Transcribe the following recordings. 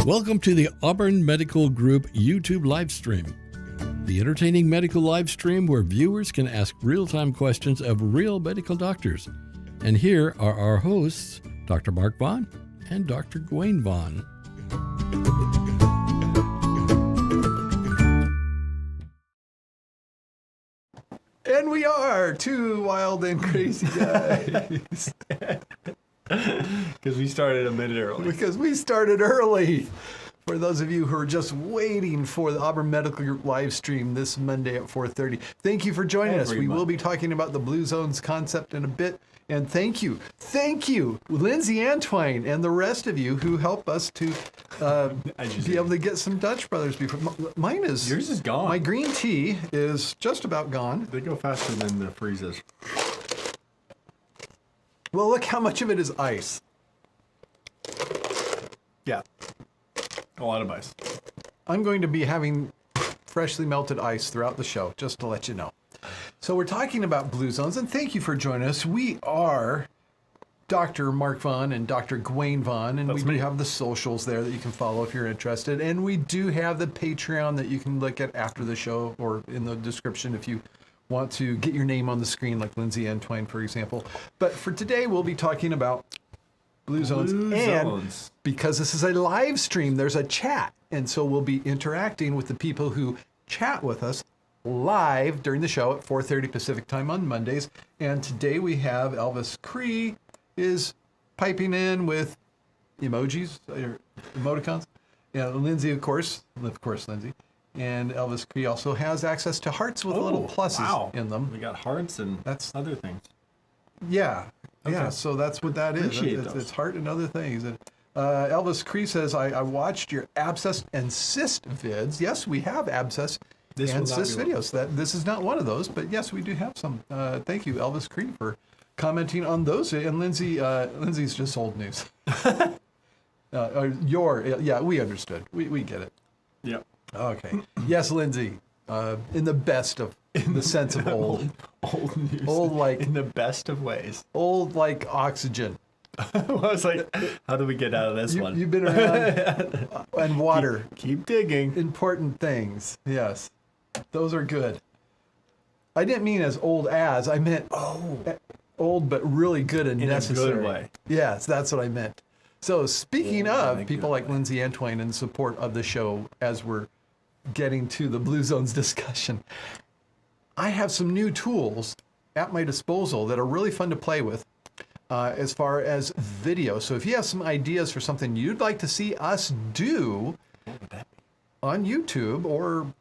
Welcome to the Auburn Medical Group YouTube live stream, the entertaining medical live stream where viewers can ask real-time questions of real medical doctors. And here are our hosts, Dr. Mark Vaughn and Dr. Gawayne Vaughn. And we are two wild and crazy guys. Because we started a minute early. Because we started early. For those of you who are just waiting for the Auburn Medical Group live stream this Monday at 4:30, thank you for joining us. We will be talking about the Blue Zones concept in a bit. And thank you, Lindsay Antwine and the rest of you who help us to be able to get some Dutch Brothers before. Mine is... Yours is gone. My green tea is just about gone. They go faster than the freezes. Well, look how much of it is ice. Yeah. A lot of ice. I'm going to be having freshly melted ice throughout the show, just to let you know. So we're talking about Blue Zones, and thank you for joining us. We are Dr. Mark Vaughn and Dr. Gawayne Vaughn, and we do have the socials there that you can follow if you're interested. And we do have the Patreon that you can look at after the show or in the description if you want to get your name on the screen, like Lindsay Antwine, for example. But for today, we'll be talking about Blue Zones. And because this is a live stream, there's a chat. And so we'll be interacting with the people who chat with us live during the show at 4:30 Pacific time on Mondays. And today we have Elvis Cree is piping in with emojis, or emoticons. Yeah, Lindsay, of course, Lindsay. And Elvis Cree also has access to hearts with little pluses in them. We got hearts and other things. Yeah. Okay. Yeah, so that's what that is. It's heart and other things. And, Elvis Cree says, I watched your abscess and cyst vids. Yes, we have abscess and cyst videos. This is not one of those, but yes, we do have some. Thank you, Elvis Cree, for commenting on those. And Lindsay's just old news. We understood. We get it. Yep. Okay. Yes, Lindsay. In the best of the sense of old. Old news. Old like in the best of ways. Old like oxygen. Well, I was like, how do we get out of this one? You've been around. And water. Keep digging. Important things. Yes. Those are good. I didn't mean as old as. I meant old but really good and necessary. In a good way. Yes, that's what I meant. So speaking of people like Lindsay Antwine in support of the show as we're getting to the Blue Zones discussion, I have some new tools at my disposal that are really fun to play with as far as video. So if you have some ideas for something you'd like to see us do on YouTube or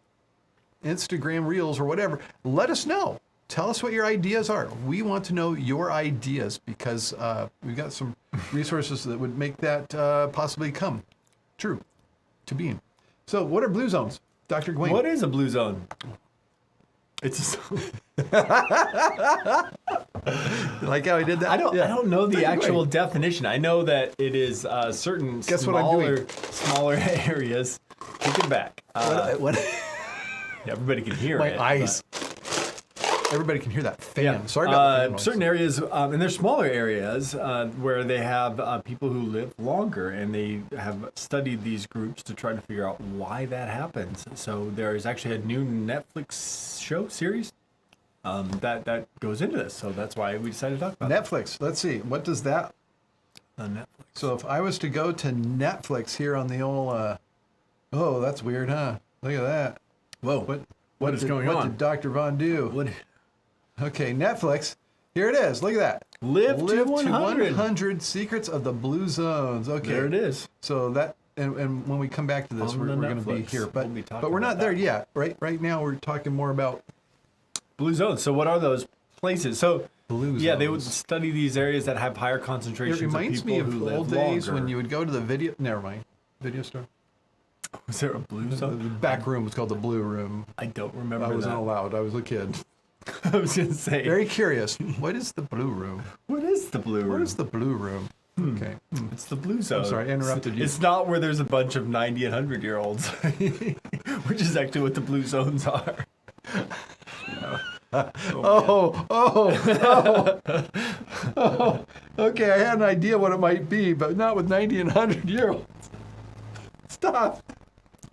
Instagram Reels or whatever, let us know. Tell us what your ideas are. We want to know your ideas because we've got some resources that would make that possibly come true to being. So what are Blue Zones, Dr. Gawayne? What is a Blue Zone? It's like how I did that? I don't know the actual definition. I know that it is certain smaller areas. Take it back. Everybody can hear it. My eyes. Everybody can hear that fan. Yeah. Sorry about the certain areas, and they're smaller areas where they have people who live longer, and they have studied these groups to try to figure out why that happens. So there is actually a new Netflix series that goes into this. So that's why we decided to talk about Netflix. Let's see. What does that? Netflix. So if I was to go to Netflix here on the old, oh, that's weird, huh? Look at that. Whoa. What is going on? What did Dr. Vaughn do? Okay, Netflix. Here it is. Look at that. Live to 100. Secrets of the Blue Zones. Okay. There it is. So that, and when we come back to this, we're going to be here. But we're not there yet. Right now, we're talking more about Blue Zones. So what are those places? So Blue Zones. Yeah, they would study these areas that have higher concentrations of people who live longer. It reminds me of old days when you would go to the video store. Was there a Blue Zone? The back room was called the Blue Room. I don't remember that. I wasn't allowed. I was a kid. I was going to say. Very curious. What is the Blue Room? What is the Blue Room? What is the Blue Room? Okay. It's the Blue Zone. I'm sorry, I interrupted you. It's not where there's a bunch of 90 and 100-year-olds, which is actually what the Blue Zones are. Okay, I had an idea what it might be, but not with 90 and 100-year-olds. Stop.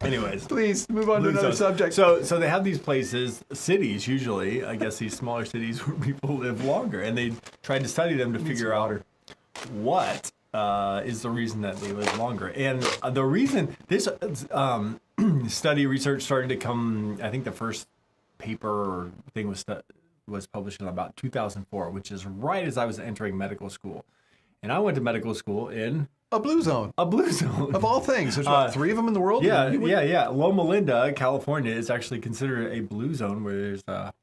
Anyways, Please move on to another subject. So they have these places, cities usually, I guess these smaller cities where people live longer, and they tried to study them to figure out what is the reason that they live longer. And the reason this study research started to come, I think the first paper or thing was published in about 2004, which is right as I was entering medical school. And I went to medical school in a blue zone. A blue zone. Of all things. There's what, 3 of them in the world? Yeah. Loma Linda, California is actually considered a blue zone where there's a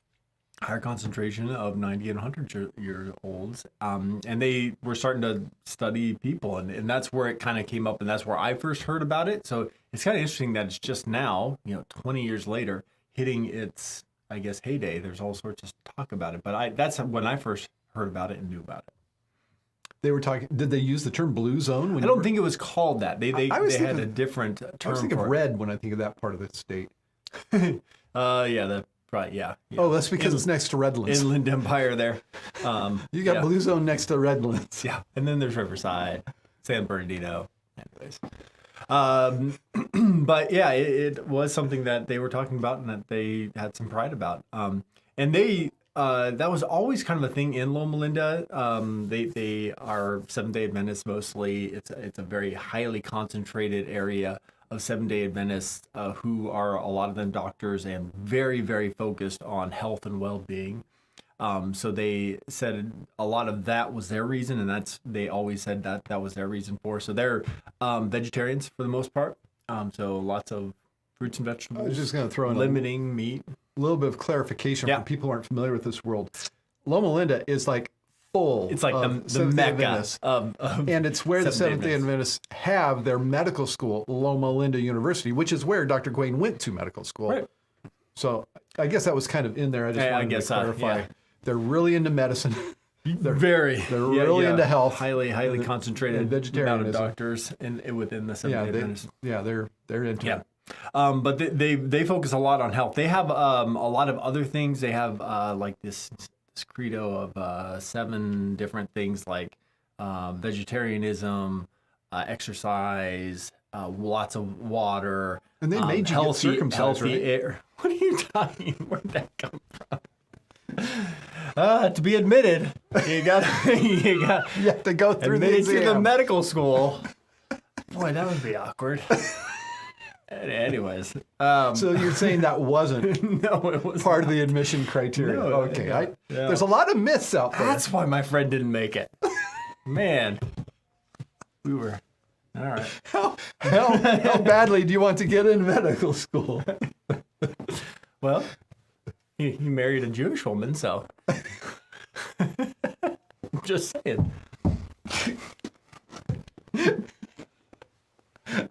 higher concentration of 90 and 100-year-olds. And they were starting to study people. And that's where it kind of came up. And that's where I first heard about it. So it's kind of interesting that it's just now, 20 years later, hitting its, I guess, heyday. There's all sorts of talk about it. But that's when I first heard about it and knew about it. They were talking. Did they use the term blue zone? I don't think it was called that. They had a different term. I was thinking of red when I think of that part of the state. Yeah. Oh, that's because it's next to Redlands. Inland Empire there. You got blue zone next to Redlands. Yeah, and then there's Riverside, San Bernardino. Anyways, but yeah, it was something that they were talking about and that they had some pride about. And they. That was always kind of a thing in Loma Linda. They are Seventh-day Adventists mostly. It's a very highly concentrated area of Seventh-day Adventists who are a lot of them doctors and very, very focused on health and well-being. So they said a lot of that was their reason, and they always said that was their reason for. So they're vegetarians for the most part. So lots of fruits and vegetables. I was just going to throw in limiting meat. A little bit of clarification for people who aren't familiar with this world. Loma Linda is like full. It's like the mecca of and it's where the Seventh-day Adventists have their medical school, Loma Linda University, which is where Dr. Gawayne went to medical school. Right. So I guess that was kind of in there. I just wanted to clarify. They're really into medicine. They're really into health. Highly concentrated and vegetarianism. Amount of doctors within the Seventh-day Adventists. They're into it. But they focus a lot on health. They have a lot of other things. They have like this credo of 7 different things like vegetarianism, exercise, lots of water, and they made you get circumcised, healthy right? air. What are you talking? Where'd that come from? To be admitted, you have to go through the exam. To the medical school. Boy, that would be awkward. Anyways, so you're saying that wasn't it was part of the admission criteria? No, okay, there's a lot of myths out there. That's why my friend didn't make it. Man, we were all right. How badly do you want to get into medical school? Well, he married a Jewish woman, so just saying.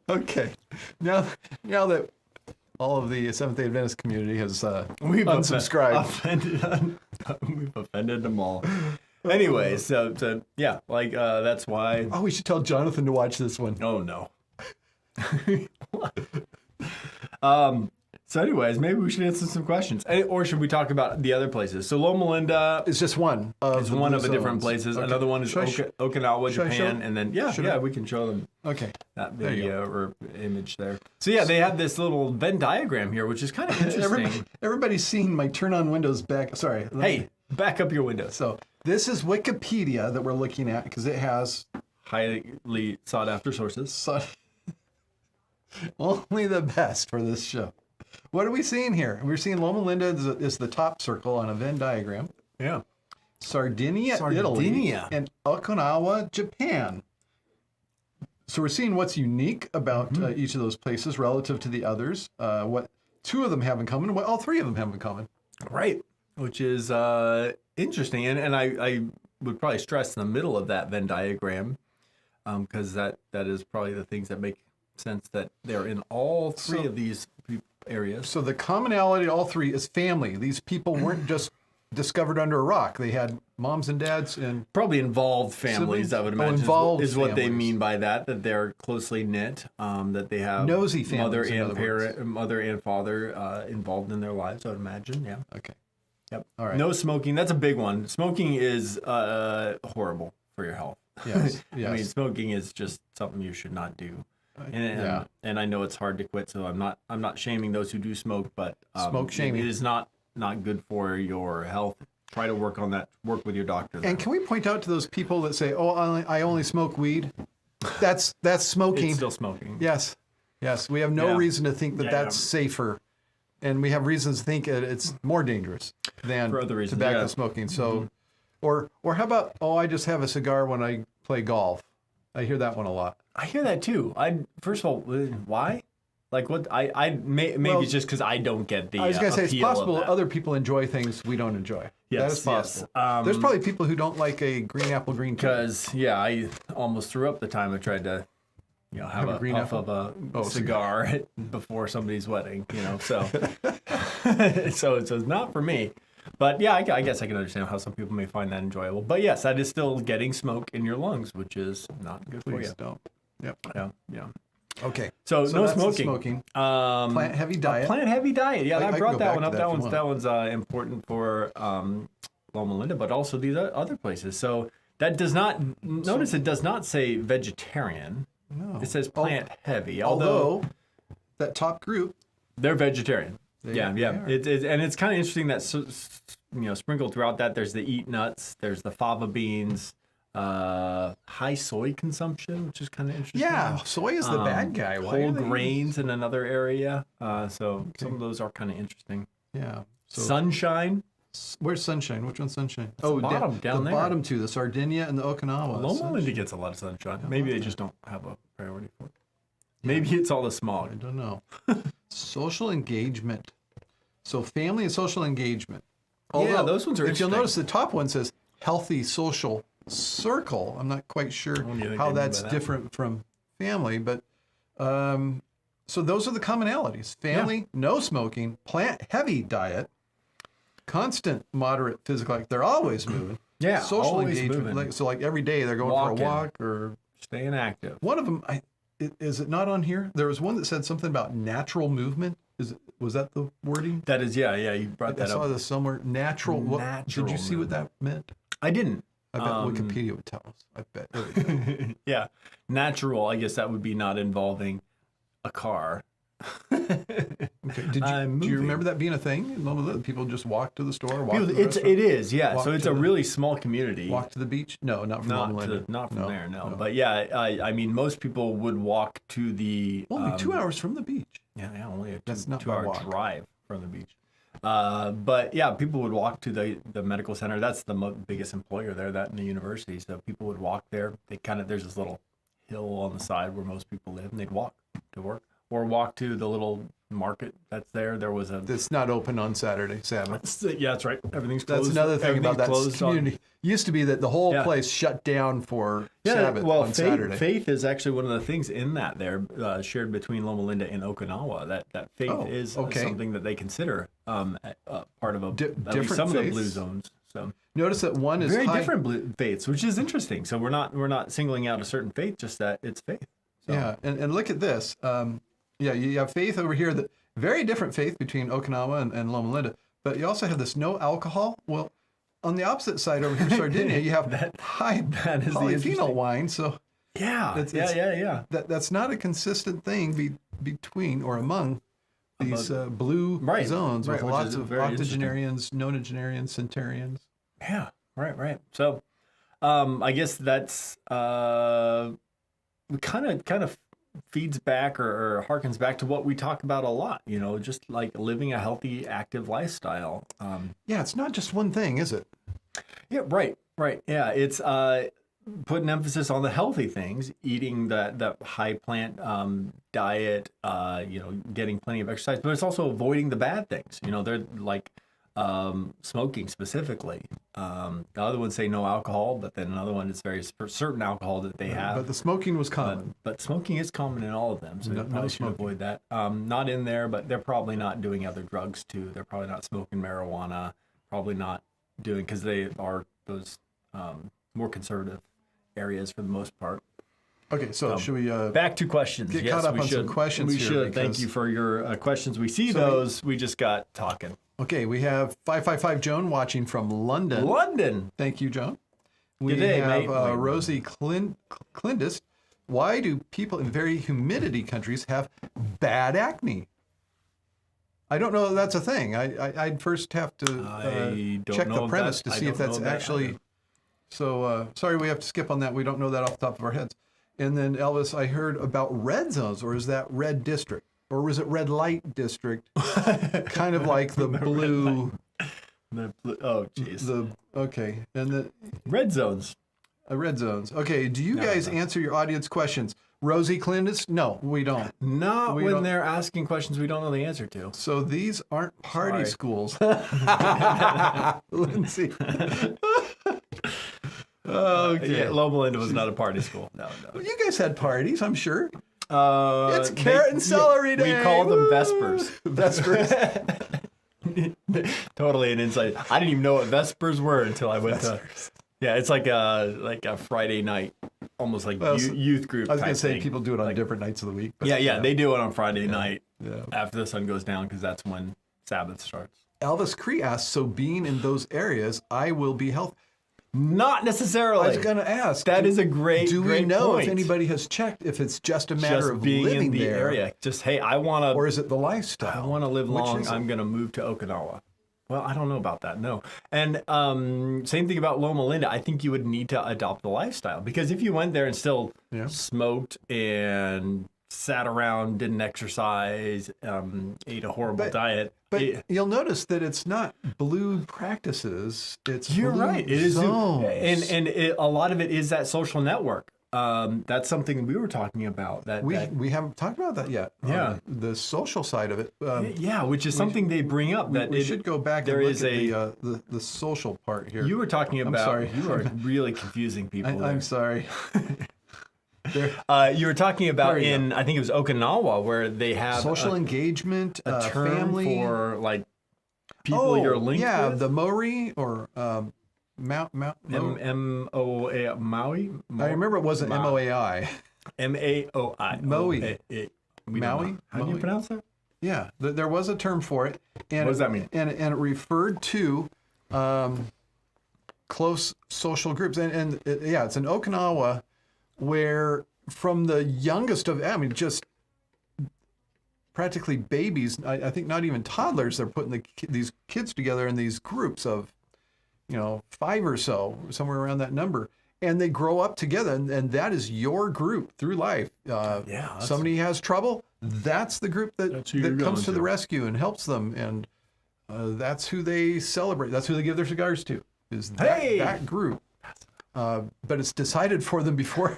Okay, now that all of the Seventh-day Adventist community has unsubscribed, we've offended them all. Anyways, so that's why. Oh, we should tell Jonathan to watch this one. Oh no. So anyways, maybe we should answer some questions. Or should we talk about the other places? So Loma Linda is just one of the different places. Okay. Another one is Okinawa, Japan, and then we can show them that video or image there. So they have this little Venn diagram here, which is kind of interesting. Everybody's seen my turn on windows back. Sorry. Hey, back up your windows. So this is Wikipedia that we're looking at because it has highly sought after sources. Only the best for this show. What are we seeing here? We're seeing Loma Linda is the top circle on a Venn diagram. Yeah. Sardinia, Italy, and Okinawa, Japan. So we're seeing what's unique about each of those places relative to the others. What 2 of them have in common, what all 3 of them have in common. Right. Which is interesting. And I would probably stress in the middle of that Venn diagram because that is probably the things that make sense that they're in all 3 of these areas. So the commonality, all 3, is family. These people weren't just discovered under a rock. They had moms and dads and probably involved families. I would imagine is what they mean by that. That they're closely knit. That they have nosy families, mother and father involved in their lives. I would imagine. Yeah. Okay. Yep. All right. No smoking. That's a big one. Smoking is horrible for your health. Yes. I mean, smoking is just something you should not do. And I know it's hard to quit, so I'm not shaming those who do smoke, but Smoke shaming. it is not good for your health. Try to work on that. Work with your doctor. And can we point out to those people that say, "Oh, I only smoke weed"? That's smoking. It's still smoking. Yes. We have no reason to think that that's safer, and we have reasons to think it's more dangerous than for other reasons, tobacco smoking. So, or how about I just have a cigar when I play golf? I hear that one a lot. I hear that too. First of all, why? Like what? Maybe it's just because I don't get the. I was going to say it's possible that. Other people enjoy things we don't enjoy. Yes, that is possible. Yes. There's probably people who don't like a green apple green tea. Because I almost threw up the time I tried to, have a green puff apple? of a cigar before somebody's wedding. So so it's not for me. But yeah, I guess I can understand how some people may find that enjoyable. But yes, that is still getting smoke in your lungs, which is not good for Please you. don't. Yep. Yeah. Okay. So no that's the smoking. smoking. Plant-heavy diet. Plant-heavy diet. Yeah, I brought that one up. That one's important for Loma Linda, but also these other places. So that does not notice. It does not say vegetarian. No. It says plant-heavy. Although that top group, they're vegetarian. Yeah. are. It's kind of interesting that sprinkled throughout that there's the eat nuts, there's the fava beans. High soy consumption, which is kind of interesting. Yeah, soy is the bad guy. Whole grains in another area. So some of those are kind of interesting. Yeah. So Sunshine. Where's Sunshine? Which one's Sunshine? The bottom down the there. bottom two, the Sardinia and the Okinawa. Loma Linda gets a lot of sunshine. Maybe they just don't have a priority for it. Maybe it's all the smog. I don't know. Social engagement. So family and social engagement. Although, those ones are If you'll interesting. notice, the top one says healthy social circle. I'm not quite sure how that's different from family, but so those are the commonalities. Family, no smoking, plant-heavy diet, constant moderate physical activity. They're always moving. Yeah, social always engagement. moving. Like every day they're going for a walk or staying active. one of them. Is it not on here? There was one that said something about natural movement. Was that the wording? That is, yeah. You brought that I saw up. this somewhere. Natural. Did you see what that meant? I didn't. I bet Wikipedia would tell us. I bet. Yeah, natural. I guess that would be not involving a car. Okay. Do you remember that being a thing? In Loma Linda? People just walk to the store, walk to the restaurant, it is, yeah. walk So it's to a the- really small community. walk to the beach? No, not from Loma Linda. Not from there, no. But yeah, I mean, most people would walk to the Only 2 hours from the beach. Yeah, only a That's not 2 my hour walk. drive from the beach. But yeah, people would walk to the medical center. That's the biggest employer there, that and the university. So people would walk there. There's this little hill on the side where most people live, and they'd walk to work or walk to the little market that's there. There was It's not open on Saturday, Sabbath. yeah, that's right. Everything's closed. That's another thing about that Everything's closed community. Used to be that the whole place shut down for Sabbath on Saturday. Faith is actually one of the things in that there shared between Loma Linda and Okinawa. That faith is something that they consider part of at least different some of the faiths. blue zones. So Notice that one is very high, different faiths, which is interesting. So we're not singling out a certain faith, just that it's faith. So, Yeah, and look at this. You have faith over here. That very different faith between Okinawa and Loma Linda. But you also have this no alcohol. Well, on the opposite side over here, Sardinia, you have high that is the polyphenol interesting- wine. So yeah, yeah. that's not a consistent thing between or among these blue zones with which lots is of very interesting. octogenarians, nonagenarians, centenarians. Yeah, right. So, I guess that's kind of feeds back or harkens back to what we talk about a lot. Just like living a healthy, active lifestyle. Yeah, it's not just one thing, is it? Yeah, right. Yeah, it's putting emphasis on the healthy things, eating the high plant diet, getting plenty of exercise, but it's also avoiding the bad things. They're like smoking specifically. The other ones say no alcohol, but then another one is very certain alcohol that they have. But the smoking was common. But smoking is common in all of them, so you probably should avoid that. Not in there, but they're probably not doing other drugs too. They're probably not smoking marijuana, probably not doing, because they are those more conservative areas for the most part. Okay, so should we back to questions? get caught up on some questions We here? should. Thank because- you for your questions. We see those. We just got talking. Okay, we have 555 Joan watching from London. London. Thank you, Joan. We Good day, have mate. Rosie Clindist Why do people in very humidity countries have bad acne? I don't know if that's a thing. I'd first have to check the premise to see if that's actually. So sorry, we have to skip on that. We don't know that off the top of our heads. And then Elvis, I heard about red zones, or is that red district, or was it red light district? Kind of like the blue. Oh, jeez. Okay, and the red zones. Red zones. Okay, do you guys answer your audience questions? Rosie Clintus? No, we don't. Not when they're asking questions we don't know the answer to. So these aren't party schools. Lindsay. Okay. Yeah, Loma Linda was not a party school. No. Well, you guys had parties, I'm sure. It's carrot and celery day. We called them Vespers. Vespers. Totally an insight. I didn't even know what Vespers were until I went to. Yeah, it's like a Friday night, almost like youth group. I was going to say thing. people do it on different nights of the week. But yeah, they do it on Friday night after the sun goes down because that's when Sabbath starts. Elvis Cree asks, so being in those areas, I will be healthy. Not necessarily. I was going to ask. That is a great Do we know point. if anybody has checked if it's just a matter of being living in the there, area? Just, hey, I want to. or is it the lifestyle? I want to live long. Is it? I'm going to move to Okinawa. Well, I don't know about that. No. And same thing about Loma Linda. I think you would need to adopt the lifestyle because if you went there and still smoked and sat around, didn't exercise, ate a horrible diet. But you'll notice that it's not blue practices. It's You're blue right. It is, zones. and a lot of it is that social network. That's something we were talking about. We haven't talked about that yet. Yeah, the social side of it. Which is something they bring up. We should go back and look at the social part here. You were talking about. I'm sorry. You are really confusing people. I'm sorry. You were talking about I think it was Okinawa, where they have social engagement, a term family for like people you're linked with. Yeah, the Maori or M-O-A Maui. I remember it wasn't M-O-A-I. M-A-O-I. Maui. Maui. How do you pronounce that? Yeah, there was a term for it. And what does that mean? And it referred to close social groups, and it's in Okinawa. Where from the youngest of, just practically babies, I think not even toddlers, they're putting these kids together in these groups of, 5 or so, somewhere around that number. And they grow up together, and that is your group through life. Somebody has trouble, that's the group that comes to the rescue and helps them. And that's who they celebrate. That's who they give their cigars to, is that group. But it's decided for them before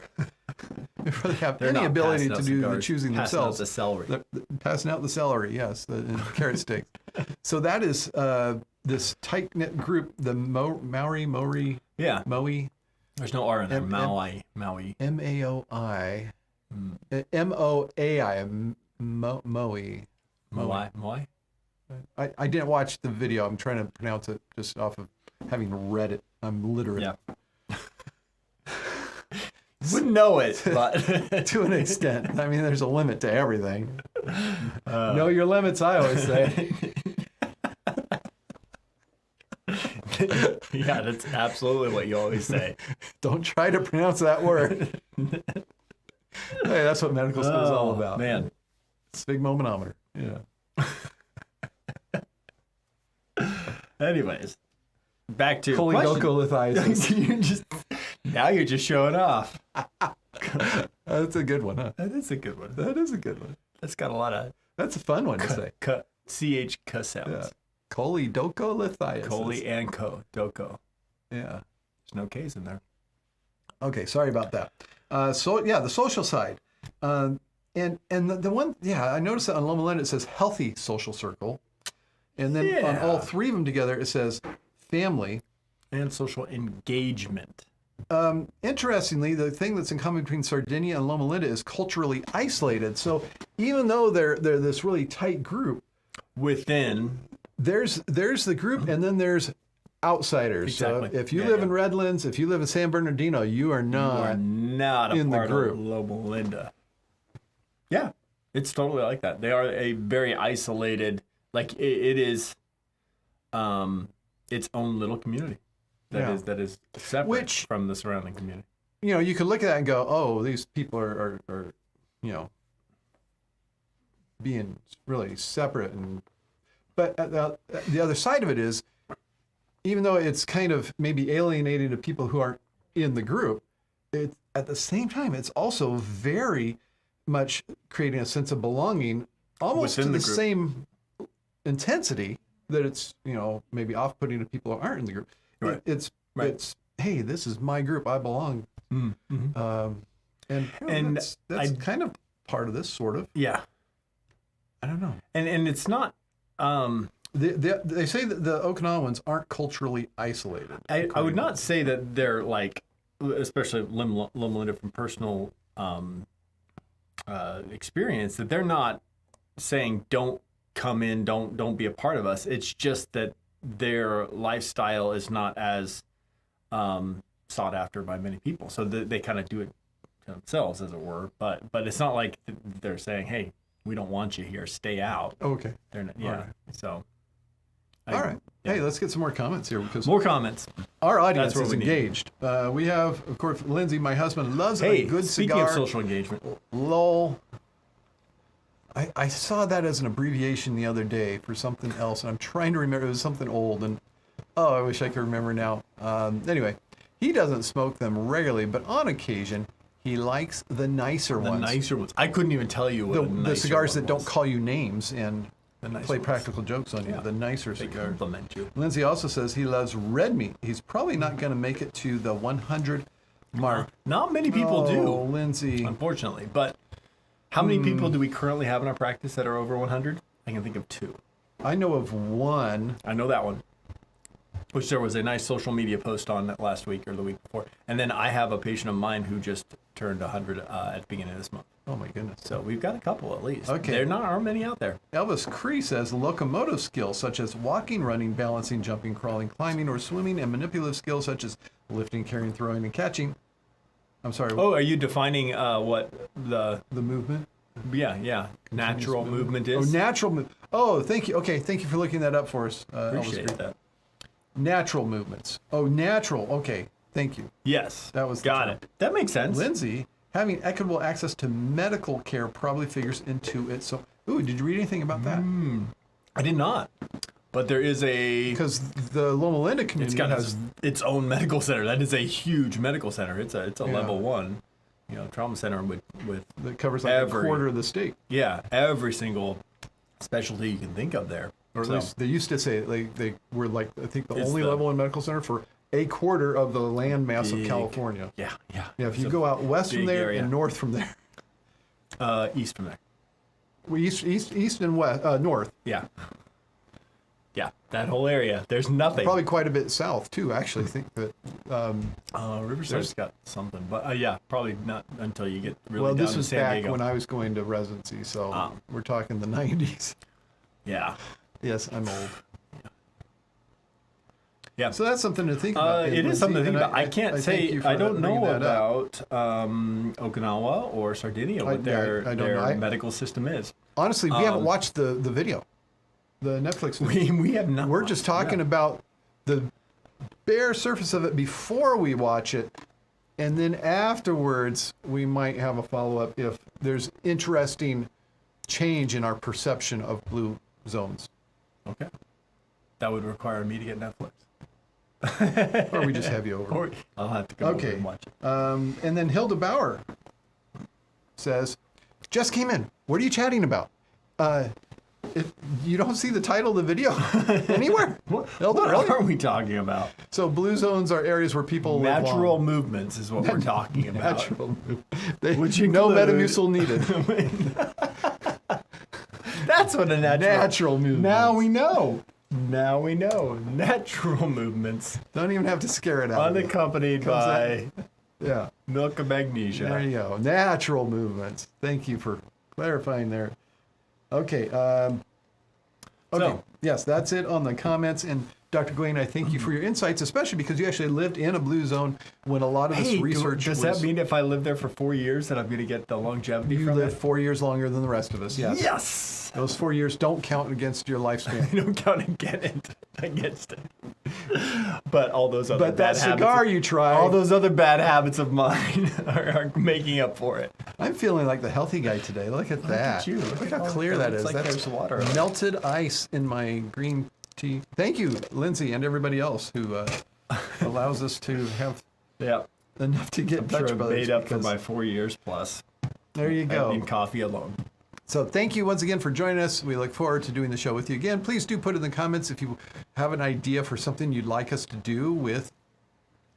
they have any ability to do the choosing themselves. Passing out the celery, yes, the carrot sticks. So that is this tight-knit group, the Maori. Yeah. Maui. There's no R in there. Maui. M-A-O-I. M-O-A-I. Maui. Moai. I didn't watch the video. I'm trying to pronounce it just off of having read it. I'm literate. Yeah. Wouldn't know it, but to an extent. I mean, there's a limit to everything. Know your limits, I always say. Yeah, that's absolutely what you always say. Don't try to pronounce that word. Hey, that's what medical school is all about. Man. Sphygmomanometer. Yeah. Anyways, back to cholecystolithiasis. Now you're just showing off. That's a good one, huh? That is a good one. That is a good one. That's got a lot of. That's a fun one to say. CH sounds. Yeah. Cholecystolithiasis. Chole and doko. Yeah. There's no K's in there. Okay, sorry about that. The social side. And the one, I noticed that on Loma Linda it says healthy social circle. And then on all 3 of them together it says family. And social engagement. Interestingly, the thing that's in common between Sardinia and Loma Linda is culturally isolated. So even though they're this really tight group, within there's the group, and then there's outsiders. Exactly. So if you live in Redlands, if you live in San Bernardino, you are not in the group of Loma Linda. Yeah, it's totally like that. They are a very isolated. Like it is, its own little community. That is separate from the surrounding community. you could look at that and go, oh, these people are being really separate. But the other side of it is, even though it's kind of maybe alienating to people who aren't in the group, at the same time, it's also very much creating a sense of belonging, almost Within to the the group. same intensity that it's, maybe off-putting to people who aren't in the group. Right. It's, hey, this is my group, I belong. Mm-hmm. And that's kind of part of this, sort of. Yeah. I don't know. And it's not. They say that the Okinawans aren't culturally isolated. I would not say that they're like, especially Loma Linda from personal experience, that they're not saying don't come in, don't be a part of us. It's just that their lifestyle is not as sought after by many people, so they kind of do it to themselves, as it were. But it's not like they're saying, hey, we don't want you here, stay out. Okay. They're not, All right. So. All right. Yeah. Hey, let's get some more comments here because More comments. our audience That's what is we need. engaged. We have, of course, Lindsay, my husband, loves Hey, a good speaking cigar. of social engagement, Lol. I saw that as an abbreviation the other day for something else, and I'm trying to remember. It was something old, and I wish I could remember now. Anyway, he doesn't smoke them regularly, but on occasion, he likes the nicer the ones. nicer ones. I couldn't even tell you what a The nicer cigars one that don't was. call you names and The nice play ones. practical jokes on you. Yeah. The nicer They cigars. compliment you. Lindsay also says he loves red meat. He's probably not going to make it to the 100 mark. Not many people Oh, do, Lindsay. unfortunately. But how many people do we currently have in our practice that are over 100? I can think of 2. I know of one. I know that one, which there was a nice social media post on that last week or the week before. And then I have a patient of mine who just turned 100 at the beginning of this month. Oh my goodness. So we've got a couple at least. Okay. There aren't many out there. Elvis Cree says locomotive skills such as walking, running, balancing, jumping, crawling, climbing, or swimming, and manipulative skills such as lifting, carrying, throwing, and catching. I'm sorry. Oh, are you defining what the movement? natural movement Oh, is? natural movement. Oh, thank you. Okay, thank you for looking that up for us. Elvis Appreciate Cree. that. Natural movements. Oh, natural. Okay, thank you. Yes. That was the got term. it. That makes sense. Lindsay, having equitable access to medical care probably figures into it. So, ooh, did you read anything about that? I did not. But there is a. Because the Loma Linda community It's got has its own medical center. That is a huge medical center. It's a Yeah. level 1, trauma center with that covers like every- a quarter of the state, every single specialty you can think of there. or at So, least they used to say they were like I think the It's only the- level 1 medical center for a quarter of the land mass of Big. California. Yeah. Yeah, if It's you a go out west from big there area. and north from there, East from there. well, east and west, north, Yeah. Yeah, that whole area. There's nothing. probably quite a bit south too. Actually, I think that. Riverside's got something, but probably not until you get really Well, down this to was San back Diego. when I was going to residency, so Ah. we're talking the 90s. Yeah. Yes, I'm old. Yeah. So that's something to think about. It is something to think and about. I can't thank say you for I don't bringing know that up. about Okinawa or Sardinia what I their don't know. medical system is. Honestly, we haven't watched the video, the Netflix video. We have not. We're just talking about the bare surface of it before we watch it, and then afterwards we might have a follow-up if there's interesting change in our perception of blue zones, Okay. That would require me to get Netflix. or we just have you over. Or I'll have to go over Okay. and watch it. And then Hilda Bauer says, just came in. What are you chatting about? If you don't see the title of the video anywhere. Hilda, What really? are we talking about? So blue zones are areas where people live Natural long. movements is what we're talking about. Natural move. They, Which no include- Metamucil needed. That's what a Natural movements. Now we know. Now we know. Natural movements Don't even have to scare it out. unaccompanied Comes by Yeah. milk of magnesia. There you go. Natural movements. Thank you for clarifying there. Okay. Okay. So- Yes, that's it on the comments. And Dr. Gawayne, I thank you for your insights, especially because you actually lived in a blue zone when a lot of this Hey, research does was. that mean if I live there for 4 years that I'm going to get the longevity you from lived it? 4 years longer than the rest of us? Yes. Yes. Those 4 years don't count against your lifespan. I don't count against it. But all those other But bad that cigar habits, you tried. all those other bad habits of mine are making up for it. I'm feeling like the healthy guy today. Look at that. at you. Look how Oh, clear it that looks is. like That's there's water in it. melted ice in my green tea. Thank you, Lindsay, and everybody else who allows us to have Yeah. enough to get I'm Dutch sure it Brothers. made up for because- my 4 years plus. There you go. In coffee alone. So thank you once again for joining us. We look forward to doing the show with you again. Please do put in the comments if you have an idea for something you'd like us to do with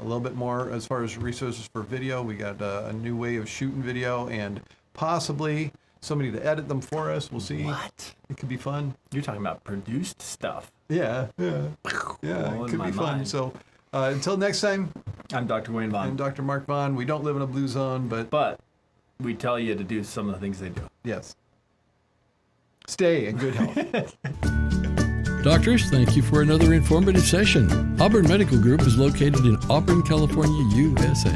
a little bit more as far as resources for video. We got a new way of shooting video and possibly somebody to edit them for us. We'll see. What? It could be fun. You're talking about produced stuff. Yeah. It Blowing could my be fun. mind. So until next time, I'm Dr. Gawayne I'm Vaughn. Dr. Mark Vaughn. We don't live in a blue zone, but We tell you to do some of the things they do. yes. Stay in good health. Doctors, thank you for another informative session. Auburn Medical Group is located in Auburn, California, USA.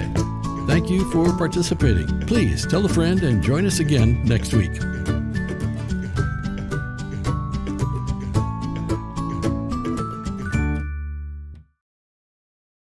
Thank you for participating. Please tell a friend and join us again next week.